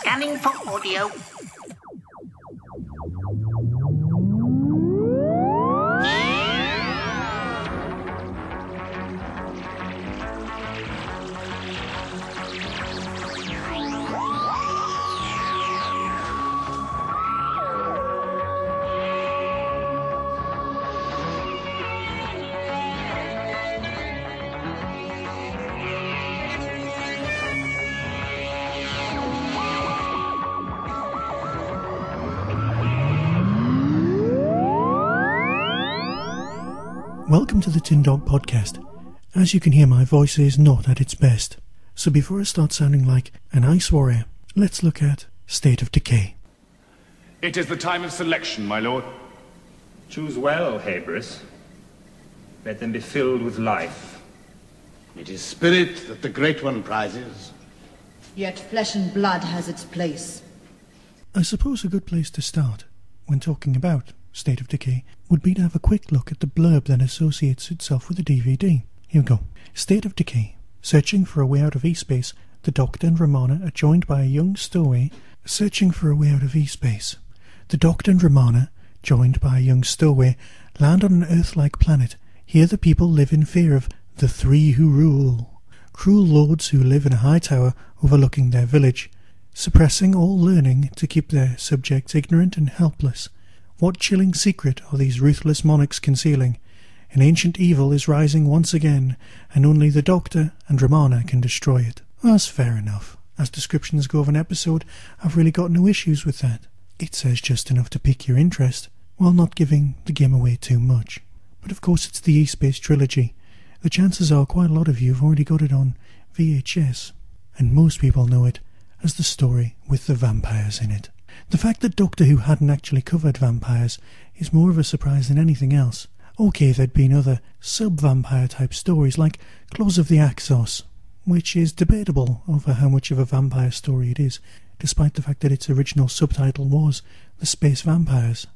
Scanning for audio. Welcome to the Tin Dog Podcast. As you can hear, my voice is not at its best. So before I start sounding like an ice warrior, let's look at State of Decay. It is the time of selection, my lord. Choose well, Habris. Let them be filled with life. It is spirit that the Great One prizes. Yet flesh and blood has its place. I suppose a good place to start, when talking about State of Decay, would be to have a quick look at the blurb that associates itself with the DVD. Here we go. State of Decay. Searching for a way out of E-space, the Doctor and Romana are joined by a young stowaway. Searching for a way out of E-space. The Doctor and Romana, joined by a young stowaway, land on an Earth-like planet. Here the people live in fear of the Three Who Rule. Cruel lords who live in a high tower overlooking their village, suppressing all learning to keep their subjects ignorant and helpless. What chilling secret are these ruthless monarchs concealing? An ancient evil is rising once again, and only the Doctor and Romana can destroy it. Well, that's fair enough. As descriptions go of an episode, I've really got no issues with that. It says just enough to pique your interest, while not giving the game away too much. But of course it's the E-Space trilogy. The chances are quite a lot of you have already got it on VHS, and most people know it as the story with the vampires in it. The fact that Doctor Who hadn't actually covered vampires is more of a surprise than anything else. Okay, there'd been other sub-vampire type stories like Claws of the Axos, which is debatable over how much of a vampire story it is, despite the fact that its original subtitle was The Space Vampires.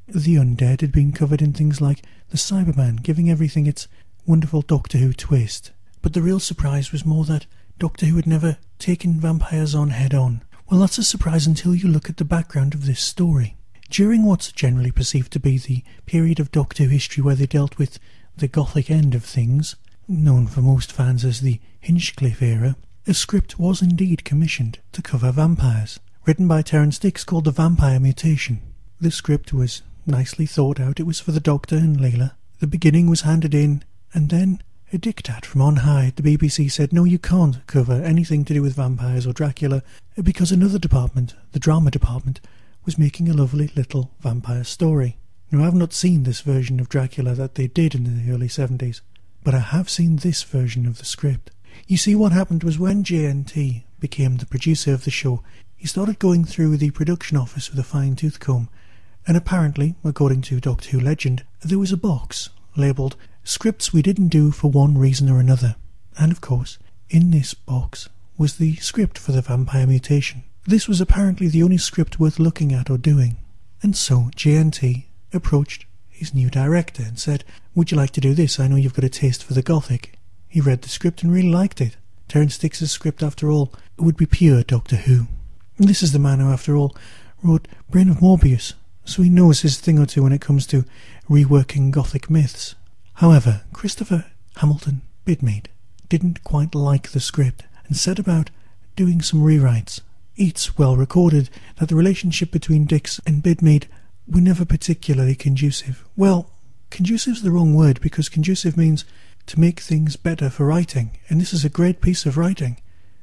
The undead had been covered in things like The Cyberman, giving everything its wonderful Doctor Who twist. But the real surprise was more that Doctor Who had never taken vampires on head-on. Well, that's a surprise until you look at the background of this story. During what's generally perceived to be the period of Doctor Who history where they dealt with the Gothic end of things, known for most fans as the Hinchcliffe era, a script was indeed commissioned to cover vampires, written by Terence Dicks, called The Vampire Mutation. The script was nicely thought out. It was for the Doctor and Layla. The beginning was handed in, and then a diktat from on high at the BBC said, no, you can't cover anything to do with vampires or Dracula, because another department, the drama department, was making a lovely little vampire story. Now, I've not seen this version of Dracula that they did in the early 70s, but I have seen this version of the script. You see, what happened was when JNT became the producer of the show, he started going through the production office with a fine-tooth comb, and apparently, according to Doctor Who legend, there was a box labelled Scripts We Didn't Do for One Reason or Another. And of course, in this box was the script for the Vampire Mutation. This was apparently the only script worth looking at or doing. And so JNT approached his new director and said, would you like to do this? I know you've got a taste for the Gothic. He read the script and really liked it. Terence Dicks' script, after all, would be pure Doctor Who. And this is the man who, after all, wrote Brain of Morbius, so he knows his thing or two when it comes to reworking Gothic myths. However, Christopher Hamilton Bidmead didn't quite like the script and set about doing some rewrites. It's well recorded that the relationship between Dicks and Bidmead were never particularly conducive. Well, conducive's the wrong word, because conducive means to make things better for writing, and this is a great piece of writing.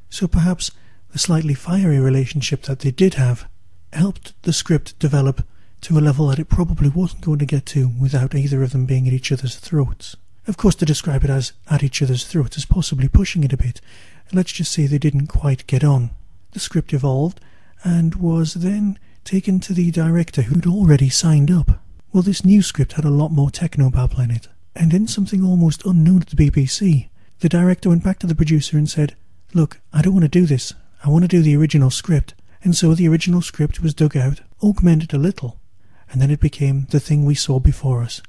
So perhaps the slightly fiery relationship that they did have helped the script develop to a level that it probably wasn't going to get to without either of them being at each other's throats. Of course, to describe it as at each other's throats is possibly pushing it a bit. Let's just say they didn't quite get on. The script evolved and was then taken to the director who'd already signed up. Well, this new script had a lot more technobabble in it, and in something almost unknown at the BBC, the director went back to the producer and said, look, I don't want to do this. I want to do the original script. And so the original script was dug out, augmented a little, and then it became the thing we saw before us.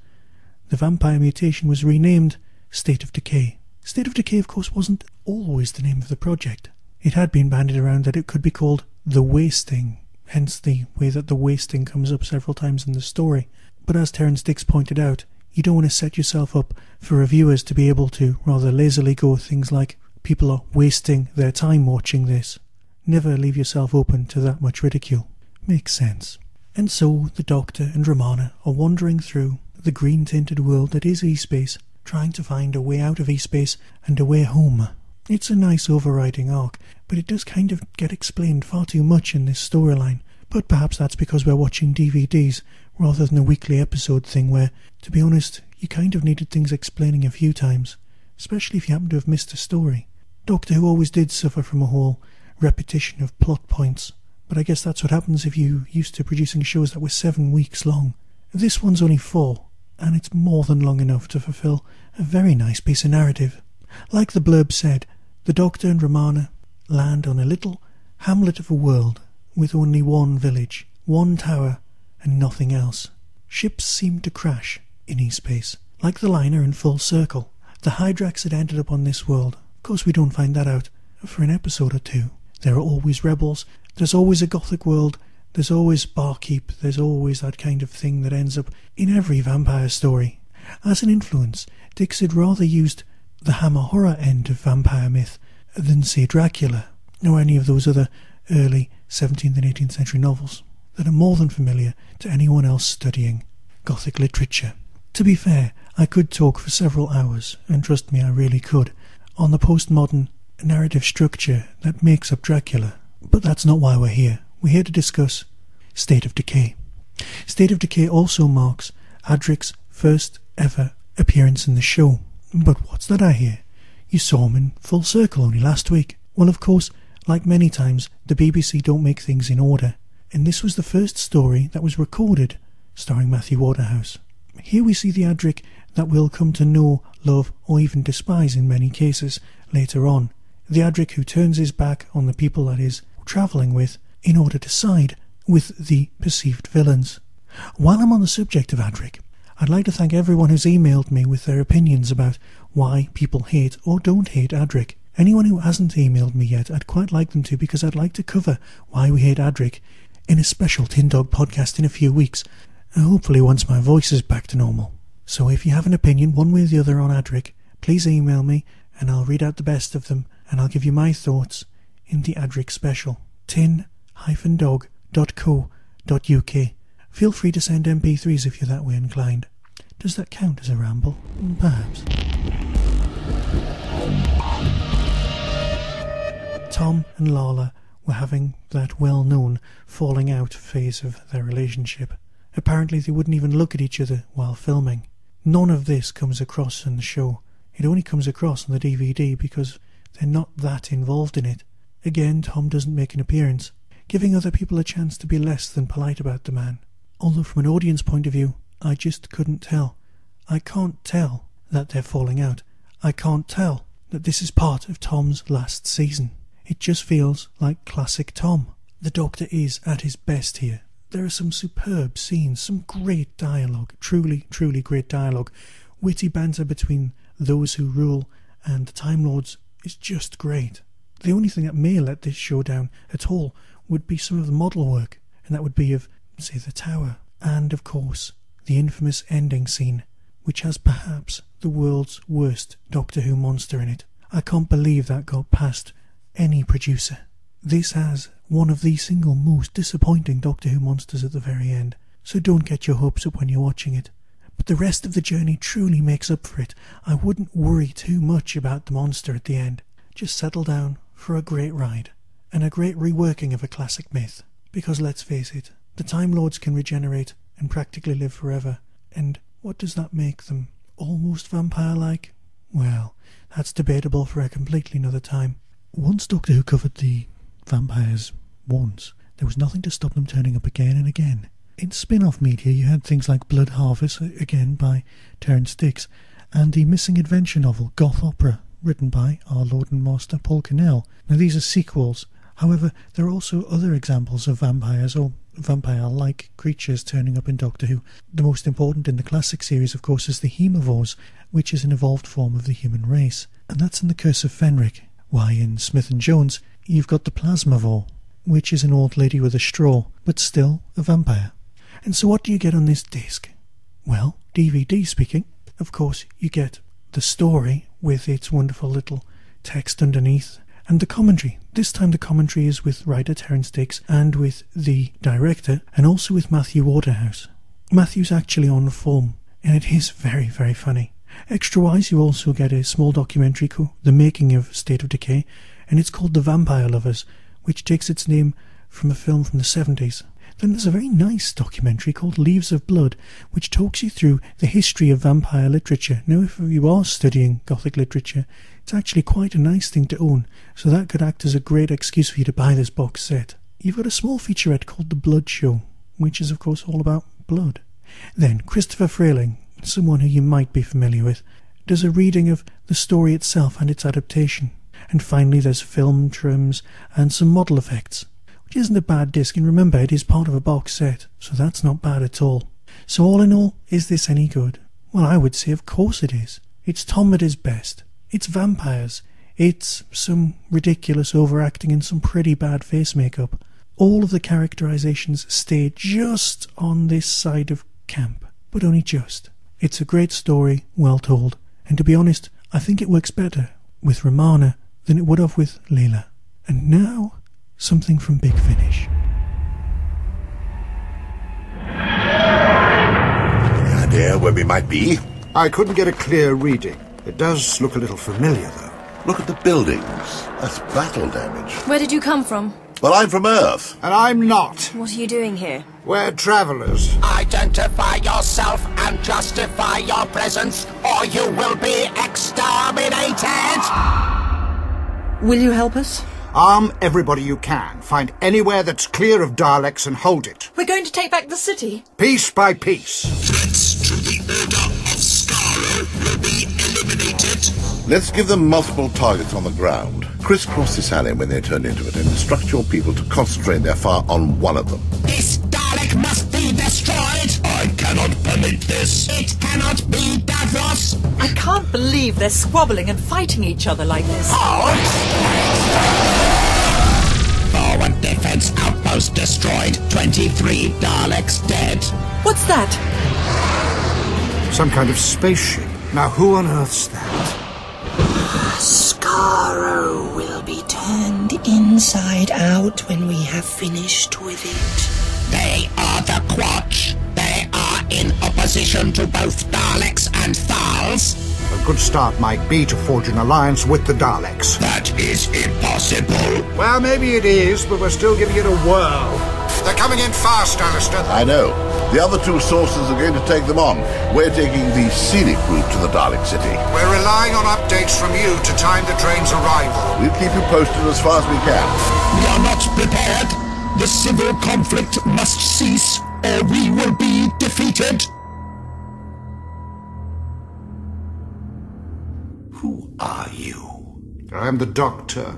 The Vampire Mutation was renamed State of Decay. State of Decay, of course, wasn't always the name of the project. It had been bandied around that it could be called the wasting, hence the way that the wasting comes up several times in the story. But as Terence Dicks pointed out, you don't want to set yourself up for reviewers to be able to rather lazily go things like, people are wasting their time watching this. Never leave yourself open to that much ridicule. Makes sense. And so the Doctor and Romana are wandering through the green-tinted world that is E-Space, trying to find a way out of E-Space and a way home. It's a nice overriding arc, but it does kind of get explained far too much in this storyline. But perhaps that's because we're watching DVDs rather than a weekly episode thing where, to be honest, you kind of needed things explaining a few times, especially if you happen to have missed a story. Doctor Who always did suffer from a whole repetition of plot points, but I guess that's what happens if you used to producing shows that were 7 weeks long. This one's only 4, and it's more than long enough to fulfill a very nice piece of narrative. Like the blurb said, the Doctor and Romana land on a little hamlet of a world with only one village, one tower, and nothing else. Ships seem to crash in E-Space, like the liner in Full Circle. The Hydrax had ended up on this world. Of course we don't find that out for an episode or two. There are always rebels, there's always a gothic world, there's always barkeep, there's always that kind of thing that ends up in every vampire story. As an influence, Dicks had rather used the Hammer horror end of vampire myth than, say, Dracula, or any of those other early 17th and 18th century novels that are more than familiar to anyone else studying Gothic literature. To be fair, I could talk for several hours, and trust me, I really could, on the postmodern narrative structure that makes up Dracula, but that's not why we're here. We're here to discuss State of Decay. State of Decay also marks Adric's first ever appearance in the show. But what's that I hear? You saw him in Full Circle only last week. Well, of course, like many times, the BBC don't make things in order, and this was the first story that was recorded starring Matthew Waterhouse. Here we see the Adric that we'll come to know, love, or even despise in many cases later on. The Adric who turns his back on the people that he's travelling with in order to side with the perceived villains. While I'm on the subject of Adric, I'd like to thank everyone who's emailed me with their opinions about why people hate or don't hate Adric. Anyone who hasn't emailed me yet, I'd quite like them to, because I'd like to cover why we hate Adric in a special Tin Dog podcast in a few weeks, hopefully once my voice is back to normal. So if you have an opinion one way or the other on Adric, please email me and I'll read out the best of them and I'll give you my thoughts in the Adric special. tin-dog.co.uk. Feel free to send MP3s if you're that way inclined. Does that count as a ramble? Perhaps. Tom and Lala were having that well-known falling out phase of their relationship. Apparently they wouldn't even look at each other while filming. None of this comes across in the show. It only comes across on the DVD because they're not that involved in it. Again, Tom doesn't make an appearance, giving other people a chance to be less than polite about the man. Although from an audience point of view, I just couldn't tell. I can't tell that they're falling out. I can't tell that this is part of Tom's last season. It just feels like classic Tom. The Doctor is at his best here. There are some superb scenes, some great dialogue, truly, truly great dialogue. Witty banter between those who rule and the Time Lords is just great. The only thing that may let this show down at all would be some of the model work, and that would be of, say, the Tower. And, of course, the infamous ending scene, which has perhaps the world's worst Doctor Who monster in it. I can't believe that got past any producer. This has one of the single most disappointing Doctor Who monsters at the very end, so don't get your hopes up when you're watching it. But the rest of the journey truly makes up for it. I wouldn't worry too much about the monster at the end. Just settle down for a great ride, and a great reworking of a classic myth. Because let's face it, the Time Lords can regenerate and practically live forever, and what does that make them? Almost vampire-like? Well, that's debatable for a completely another time. Once Doctor Who covered the vampires once, there was nothing to stop them turning up again and again. In spin-off media you had things like Blood Harvest, again by Terence Dicks, and the missing adventure novel Goth Opera, written by our Lord and Master Paul Cornell. Now these are sequels. However, there are also other examples of vampires or vampire-like creatures turning up in Doctor Who. The most important in the classic series, of course, is the Haemovores, which is an evolved form of the human race. And that's in The Curse of Fenric. Why, in Smith and Jones, you've got the Plasmavore. which is an old lady with a straw, but still a vampire. And so what do you get on this disc? Well, DVD speaking, of course you get the story with its wonderful little text underneath, and the commentary. This time the commentary is with writer Terence Dicks and with the director, and also with Matthew Waterhouse. Matthew's actually on form, and it is very, very funny. Extra-wise, you also get a small documentary called The Making of State of Decay, and it's called The Vampire Lovers, which takes its name from a film from the 70s. Then there's a very nice documentary called Leaves of Blood, which talks you through the history of vampire literature. Now, if you are studying Gothic literature, it's actually quite a nice thing to own, so that could act as a great excuse for you to buy this box set. You've got a small featurette called The Blood Show, which is of course all about blood. Then Christopher Frayling, someone who you might be familiar with, does a reading of the story itself and its adaptation. And finally there's film trims and some model effects, which isn't a bad disc, and remember, it is part of a box set, so that's not bad at all. So all in all, is this any good? Well, I would say of course it is. It's Tom at his best. It's vampires. It's some ridiculous overacting and some pretty bad face makeup. All of the characterizations stay just on this side of camp, but only just. It's a great story, well told, and to be honest, I think it works better with Romana than it would have with Layla. And now, something from Big Finish. Any idea where we might be? I couldn't get a clear reading. It does look a little familiar, though. Look at the buildings. That's battle damage. Where did you come from? Well, I'm from Earth. And I'm not. What are you doing here? We're travellers. Identify yourself and justify your presence, or you will be exterminated! Will you help us? Arm everybody you can. Find anywhere that's clear of Daleks and hold it. We're going to take back the city. Piece by piece. Threats to the Order of Skaro will be eliminated. Let's give them multiple targets on the ground. Crisscross this alley when they turn into it and instruct your people to concentrate their fire on one of them. This Dalek must be destroyed! I cannot permit this. It cannot be, Davros! I can't believe they're squabbling and fighting each other like this. Forward defense outpost destroyed. 23 Daleks dead. What's that? Some kind of spaceship. Now who on earth's that? Skaro will be turned inside out when we have finished with it. They are the Quatch. They are in opposition to both Daleks and Thals. A good start might be to forge an alliance with the Daleks. That is impossible. Well, maybe it is, but we're still giving it a whirl. They're coming in fast, Alistair. I know. The other two sources are going to take them on. We're taking the scenic route to the Dalek City. We're relying on updates from you to time the train's arrival. We'll keep you posted as far as we can. We are not prepared. The civil conflict must cease, or we will be defeated. Who are you? I'm the Doctor.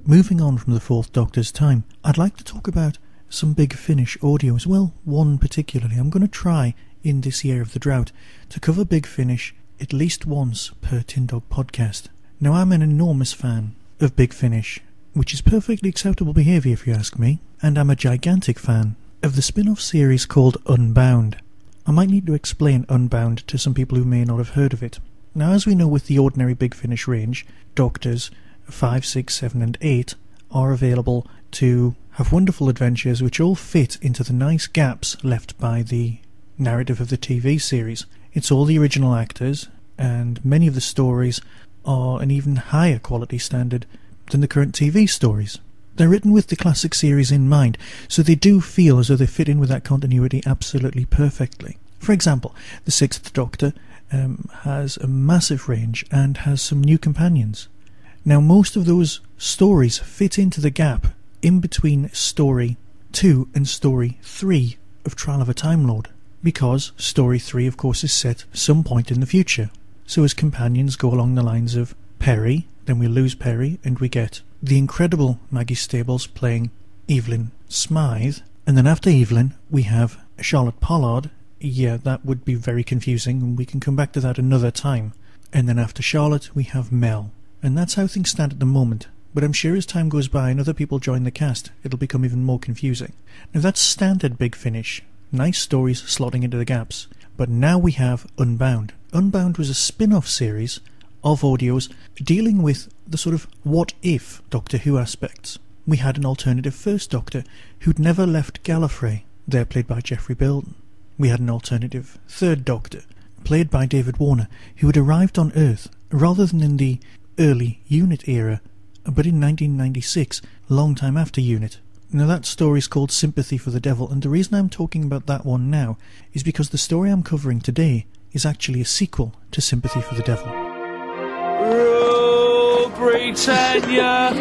Moving on from the Fourth Doctor's time, I'd like to talk about some Big Finish audio as well, one particularly. I'm going to try, in this year of the drought, to cover Big Finish at least once per Tin Dog podcast. Now, I'm an enormous fan of Big Finish, which is perfectly acceptable behaviour if you ask me, and I'm a gigantic fan of the spin-off series called Unbound. I might need to explain Unbound to some people who may not have heard of it. Now, as we know with the ordinary Big Finish range, Doctors 5, 6, 7 and 8 are available to have wonderful adventures which all fit into the nice gaps left by the narrative of the TV series. It's all the original actors, and many of the stories are an even higher quality standard than the current TV stories. They're written with the classic series in mind, so they do feel as though they fit in with that continuity absolutely perfectly. For example, the Sixth Doctor has a massive range and has some new companions. Now, most of those stories fit into the gap in between Story 2 and Story 3 of Trial of a Time Lord, because Story 3, of course, is set some point in the future. So his companions go along the lines of Perry, then we lose Perry, and we get the incredible Maggie Stables playing Evelyn Smythe, and then after Evelyn, we have Charlotte Pollard. Yeah, that would be very confusing, and we can come back to that another time. And then after Charlotte, we have Mel. And that's how things stand at the moment. but I'm sure as time goes by and other people join the cast, it'll become even more confusing. Now that's standard Big Finish. Nice stories slotting into the gaps. But now we have Unbound. Unbound was a spin-off series of audios dealing with the sort of what-if Doctor Who aspects. We had an alternative First Doctor who'd never left Gallifrey, there played by Geoffrey Belton. We had an alternative Third Doctor, played by David Warner, who had arrived on Earth rather than in the early Unit era, but in 1996, a long time after Unit. Now that story's called Sympathy for the Devil, and the reason I'm talking about that one now is because the story I'm covering today is actually a sequel to Sympathy for the Devil. Rule Britannia,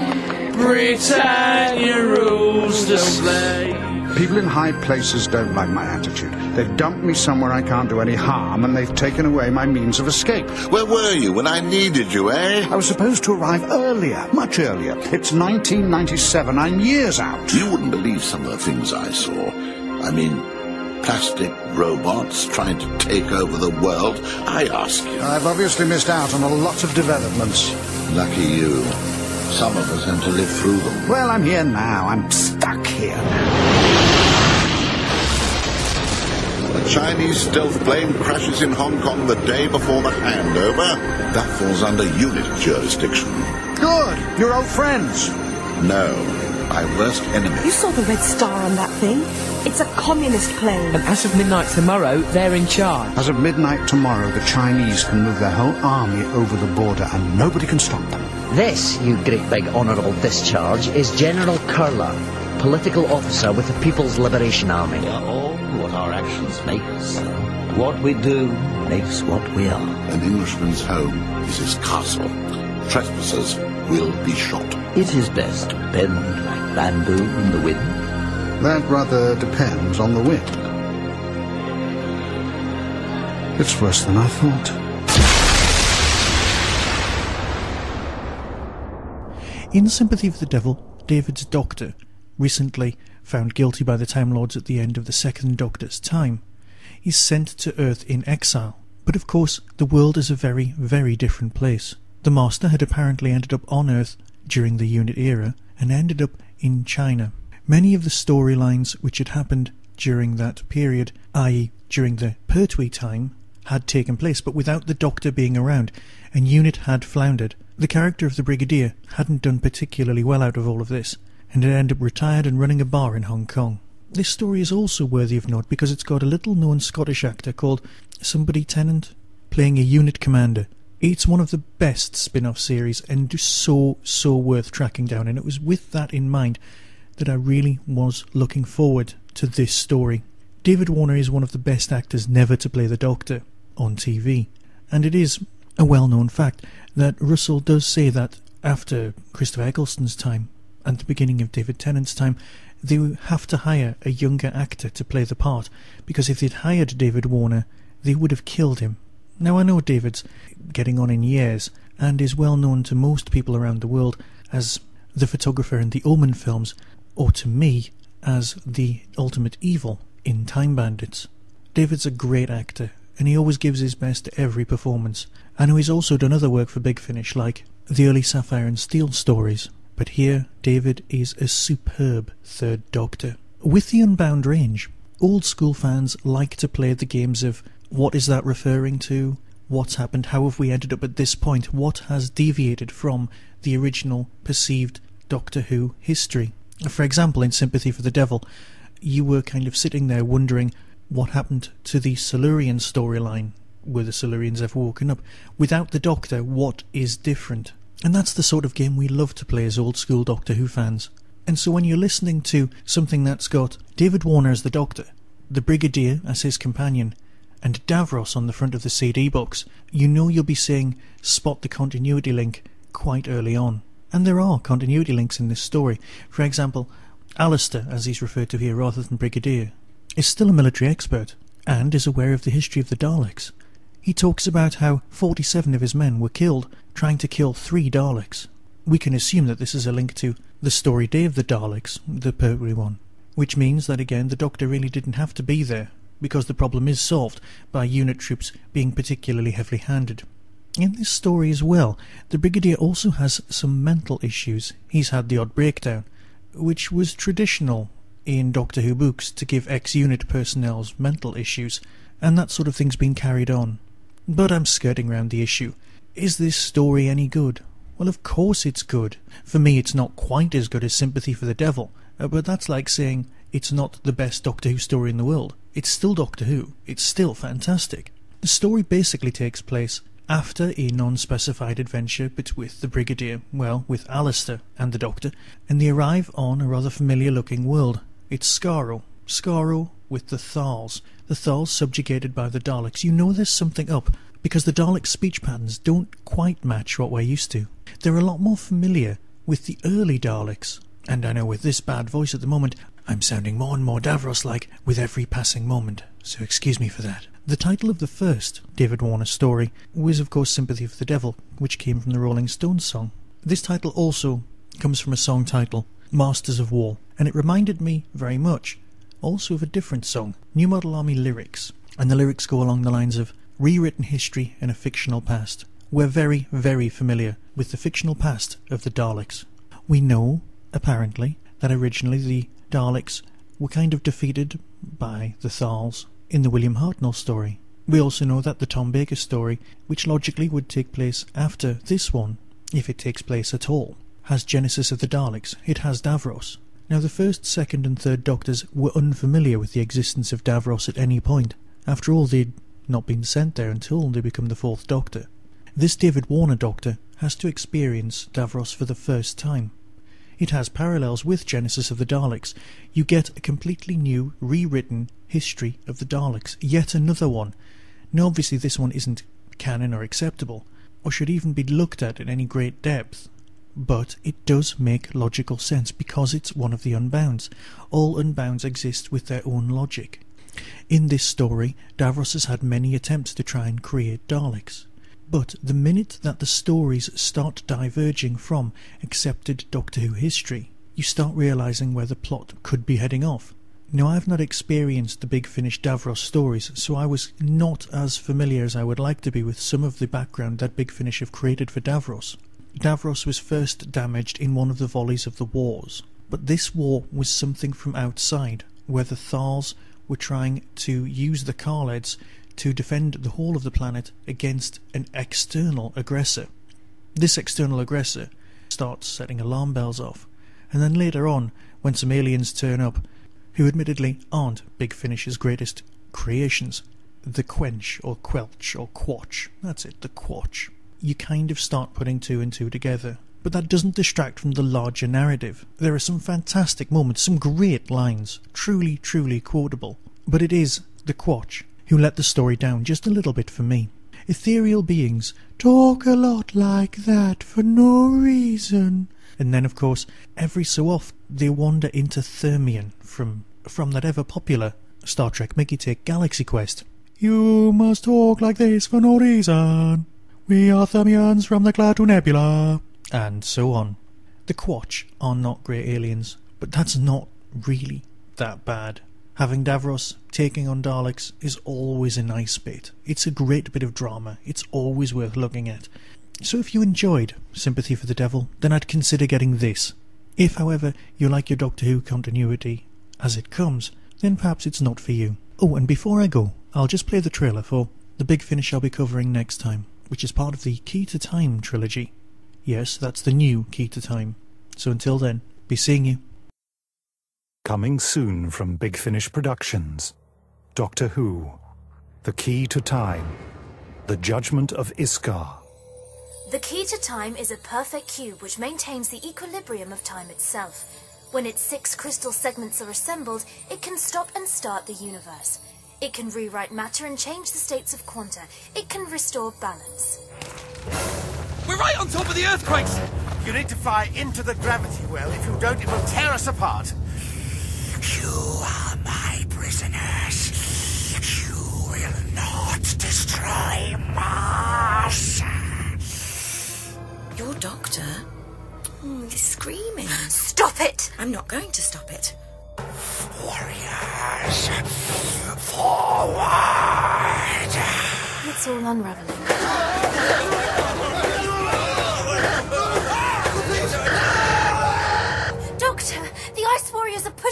Britannia rules the slave. People in high places don't like my attitude. They've dumped me somewhere I can't do any harm, and they've taken away my means of escape. Where were you when I needed you, eh? I was supposed to arrive earlier, much earlier. It's 1997. I'm years out. You wouldn't believe some of the things I saw. I mean, plastic robots trying to take over the world. I ask you. I've obviously missed out on a lot of developments. Lucky you. Some of us have to live through them. Well, I'm here now. I'm stuck here now. The Chinese stealth plane crashes in Hong Kong the day before the handover. That falls under unit jurisdiction. Good. You're old friends. No, my worst enemy. You saw the red star on that thing? It's a communist plane. And as of midnight tomorrow, they're in charge. As of midnight tomorrow, the Chinese can move their whole army over the border and nobody can stop them. This, you great big honourable discharge, is General Curler, political officer with the People's Liberation Army. We are all what our actions make us. What we do makes what we are. An Englishman's home is his castle. Trespassers will be shot. It is best to bend like bamboo in the wind. That rather depends on the wind. It's worse than I thought. In Sympathy for the Devil, David's Doctor, recently found guilty by the Time Lords at the end of the Second Doctor's time, is sent to Earth in exile. But of course, the world is a very, very different place. The Master had apparently ended up on Earth during the Unit era and ended up in China. Many of the storylines which had happened during that period, i.e. during the Pertwee time, had taken place, but without the Doctor being around, and Unit had floundered. The character of the Brigadier hadn't done particularly well out of all of this, and had ended up retired and running a bar in Hong Kong. This story is also worthy of note because it's got a little-known Scottish actor called somebody Tennant, playing a unit commander. It's one of the best spin-off series and just so worth tracking down, and it was with that in mind that I really was looking forward to this story. David Warner is one of the best actors never to play the Doctor on TV, and it is a well-known fact that Russell does say that after Christopher Eccleston's time and the beginning of David Tennant's time, they have to hire a younger actor to play the part, because if they'd hired David Warner, they would have killed him. Now I know David's getting on in years and is well known to most people around the world as the photographer in the Omen films, or to me as the ultimate evil in Time Bandits. David's a great actor, and he always gives his best to every performance. I know he's also done other work for Big Finish, like the early Sapphire and Steel stories, but here David is a superb Third Doctor. With the Unbound range, old school fans like to play the games of what is that referring to, what's happened, how have we ended up at this point, what has deviated from the original perceived Doctor Who history. For example, in Sympathy for the Devil, you were kind of sitting there wondering what happened to the Silurian storyline. Were the Silurians ever woken up? Without the Doctor, what is different? And that's the sort of game we love to play as old school Doctor Who fans. And so when you're listening to something that's got David Warner as the Doctor, the Brigadier as his companion, and Davros on the front of the CD box, you know you'll be seeing spot the continuity link quite early on. And there are continuity links in this story. For example, Alistair, as he's referred to here rather than Brigadier, is still a military expert and is aware of the history of the Daleks. He talks about how 47 of his men were killed trying to kill 3 Daleks. We can assume that this is a link to the story Day of the Daleks, the Pertwee one, which means that again the Doctor really didn't have to be there, because the problem is solved by unit troops being particularly heavily handed. In this story as well, the Brigadier also has some mental issues. He's had the odd breakdown, which was traditional in Doctor Who books to give ex-unit personnel's mental issues, and that sort of thing's been carried on. But I'm skirting around the issue. Is this story any good? Well, of course it's good. For me, it's not quite as good as Sympathy for the Devil, but that's like saying it's not the best Doctor Who story in the world. It's still Doctor Who. It's still fantastic. The story basically takes place after a non-specified adventure with the Brigadier, well, with Alistair and the Doctor, and they arrive on a rather familiar-looking world. It's Skaro. Skaro with the Thals. The Thals subjugated by the Daleks. You know there's something up, because the Dalek speech patterns don't quite match what we're used to. They're a lot more familiar with the early Daleks. And I know with this bad voice at the moment, I'm sounding more and more Davros-like with every passing moment, so excuse me for that. The title of the first David Warner story was of course Sympathy for the Devil, which came from the Rolling Stones song. This title also comes from a song title, Masters of War, and it reminded me very much also of a different song, New Model Army lyrics, and the lyrics go along the lines of rewritten history in a fictional past. We're very, very familiar with the fictional past of the Daleks. We know, apparently, that originally the Daleks were kind of defeated by the Thals in the William Hartnell story. We also know that the Tom Baker story, which logically would take place after this one, if it takes place at all, has Genesis of the Daleks. It has Davros. Now the first, second and third Doctors were unfamiliar with the existence of Davros at any point. After all, they'd not been sent there until they become the fourth Doctor. This David Warner Doctor has to experience Davros for the first time. It has parallels with Genesis of the Daleks. You get a completely new, rewritten history of the Daleks. Yet another one. Now obviously this one isn't canon or acceptable, or should even be looked at in any great depth. But it does make logical sense because it's one of the Unbounds. All Unbounds exist with their own logic. In this story, Davros has had many attempts to try and create Daleks. But the minute that the stories start diverging from accepted Doctor Who history, you start realising where the plot could be heading off. Now, I've not experienced the Big Finish Davros stories, so I was not as familiar as I would like to be with some of the background that Big Finish have created for Davros. Davros was first damaged in one of the volleys of the wars, but this war was something from outside, where the Thals were trying to use the Khaleds to defend the whole of the planet against an external aggressor. This external aggressor starts setting alarm bells off, and then later on, when some aliens turn up, who admittedly aren't Big Finish's greatest creations, the Quench, or Quelch, or Quatch, that's it, the Quatch, you kind of start putting two and two together. But that doesn't distract from the larger narrative. There are some fantastic moments, some great lines, truly, truly quotable. But it is the Quatch who let the story down just a little bit for me. Ethereal beings talk a lot like that for no reason. And then, of course, every so often they wander into Thermion from that ever-popular Star Trek Mickey Take Galaxy Quest. You must talk like this for no reason. We are Thermians from the Klaatu Nebula. And so on. The Quatch are not grey aliens, but that's not really that bad. Having Davros taking on Daleks is always a nice bit. It's a great bit of drama. It's always worth looking at. So if you enjoyed Sympathy for the Devil, then I'd consider getting this. If, however, you like your Doctor Who continuity as it comes, then perhaps it's not for you. Oh, and before I go, I'll just play the trailer for the Big Finish I'll be covering next time, which is part of the Key to Time trilogy. Yes, that's the new Key to Time. So until then, be seeing you. Coming soon from Big Finish Productions. Doctor Who. The Key to Time. The Judgment of Iskar. The Key to Time is a perfect cube which maintains the equilibrium of time itself. When its 6 crystal segments are assembled, it can stop and start the universe. It can rewrite matter and change the states of quanta. It can restore balance. We're right on top of the earthquakes! You need to fly into the gravity well. If you don't, it will tear us apart. You are my prisoners. You will not destroy Mars. Your doctor? He's screaming. Stop it! I'm not going to stop it. Warriors, forward! It's all unraveling.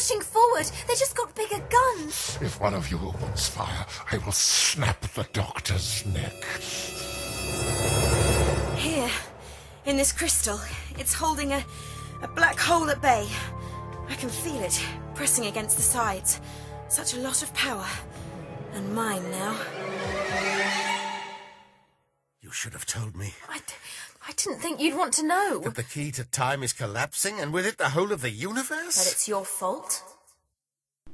pushing forward. They just got bigger guns. If one of you opens fire, I will snap the doctor's neck. Here, in this crystal, it's holding a black hole at bay. I can feel it pressing against the sides. Such a lot of power. And mine now. You should have told me. I didn't think you'd want to know. That the key to time is collapsing, and with it the whole of the universe? That it's your fault.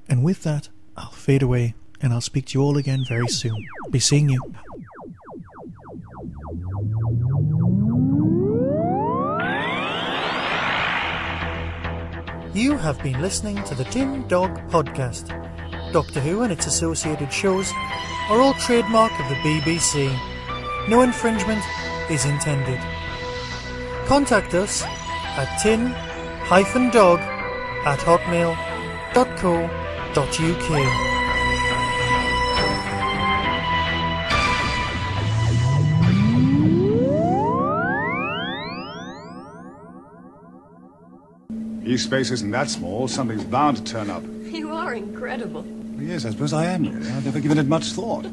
And with that, I'll fade away, and I'll speak to you all again very soon. Be seeing you. You have been listening to the Tin Dog Podcast. Doctor Who and its associated shows are all trademark of the BBC. No infringement is intended. Contact us at tin-dog@hotmail.co.uk. E-space isn't that small. Something's bound to turn up. You are incredible. Yes, I suppose I am really. I've never given it much thought.